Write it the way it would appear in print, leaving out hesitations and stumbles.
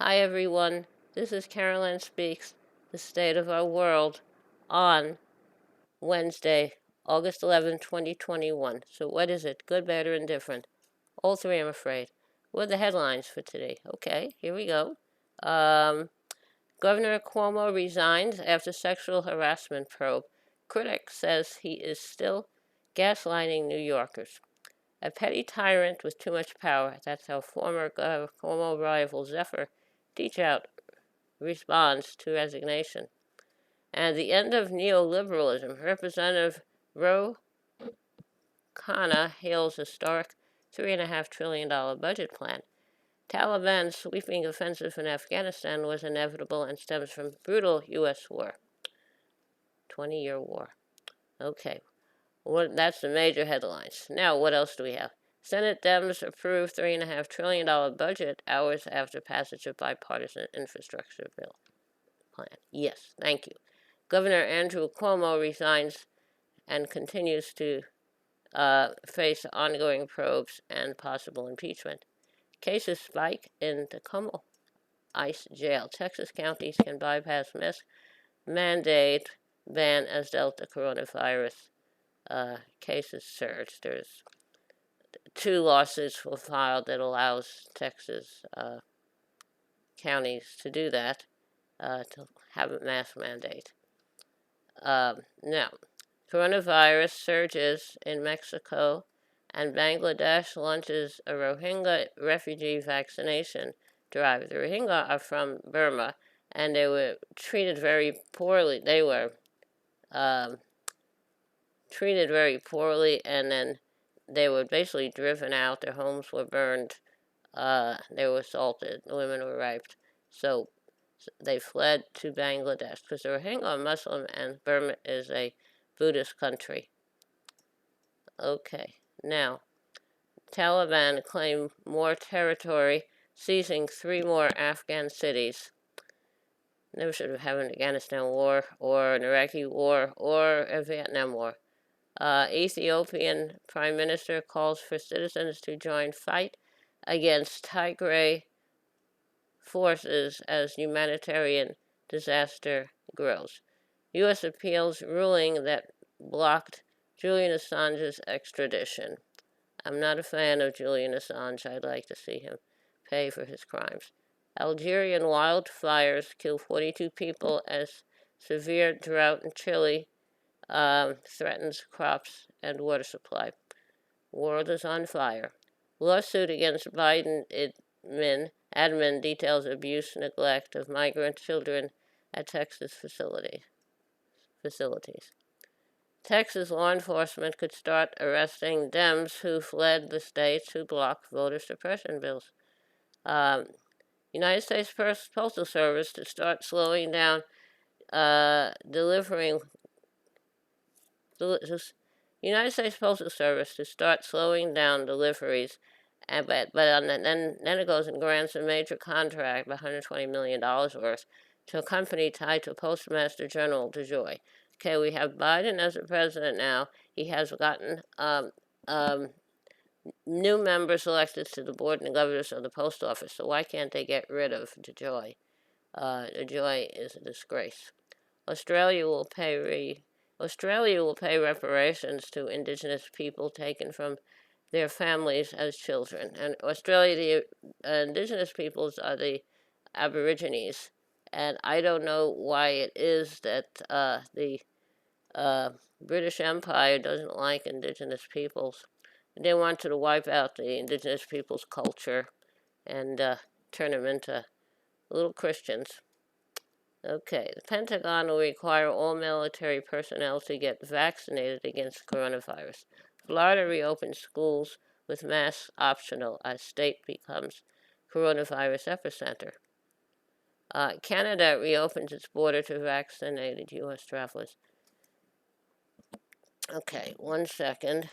Hi everyone, this is Carolyn Speaks, the state of our world, on Wednesday, August 11, 2021. So what is it? Good, bad, or indifferent? All three, I'm afraid. What are the headlines for today? Okay, here we go. Governor Cuomo resigns after sexual harassment probe. Critic says he is still gaslighting New Yorkers. A petty tyrant with too much power. That's how former Cuomo rival Zephyr Teachout responds to resignation. And the end of neoliberalism. Representative Ro Khanna hails historic $3.5 trillion budget plan. Taliban's sweeping offensive in Afghanistan was inevitable and stems from brutal U.S. war. 20-year war. Okay, that's the major headlines. Now, what else do we have? Senate Dems approve $3.5 trillion budget hours after passage of bipartisan infrastructure bill plan. Yes, thank you. Governor Andrew Cuomo resigns and continues to face ongoing probes and possible impeachment. Cases spike in Tacoma ICE jail. Texas counties can bypass mask mandate ban as Delta coronavirus cases surge. There's 2 lawsuits were filed that allows Texas counties to do that, to have a mask mandate. Now, coronavirus surges in Mexico, and Bangladesh launches a Rohingya refugee vaccination drive. The Rohingya are from Burma, and they were treated very poorly. They were treated very poorly, and then they were basically driven out. Their homes were burned. They were assaulted. Women were raped. So they fled to Bangladesh because the Rohingya are Muslim and Burma is a Buddhist country. Okay, now, Taliban claim more territory, seizing 3 more Afghan cities. Never should have had an Afghanistan war, or an Iraqi war, or a Vietnam war. Ethiopian Prime Minister calls for citizens to join fight against Tigray forces as humanitarian disaster grows. U.S. appeals ruling that blocked Julian Assange's extradition. I'm not a fan of Julian Assange. I'd like to see him pay for his crimes. Algerian wildfires kill 42 people as severe drought in Chile threatens crops and water supply. World is on fire. Lawsuit against Biden admin details abuse, neglect of migrant children at Texas facilities. Texas law enforcement could start arresting Dems who fled the states who blocked voter suppression bills. United States Postal Service to start slowing down United States Postal Service to start slowing down deliveries, but then it goes and grants a major contract of $120 million worth to a company tied to Postmaster General DeJoy. Okay, we have Biden as the president now. He has gotten new members elected to the board and governors of the post office. So why can't they get rid of DeJoy? DeJoy is a disgrace. Australia will pay reparations to Indigenous people taken from their families as children. And Australia, the Indigenous peoples are the Aborigines. And I don't know why it is that the British Empire doesn't like Indigenous peoples. They wanted to wipe out the Indigenous people's culture and turn them into little Christians. Okay, the Pentagon will require all military personnel to get vaccinated against coronavirus. Florida reopens schools with masks optional as state becomes coronavirus epicenter. Canada reopens its border to vaccinated U.S. travelers. Okay, 1 second.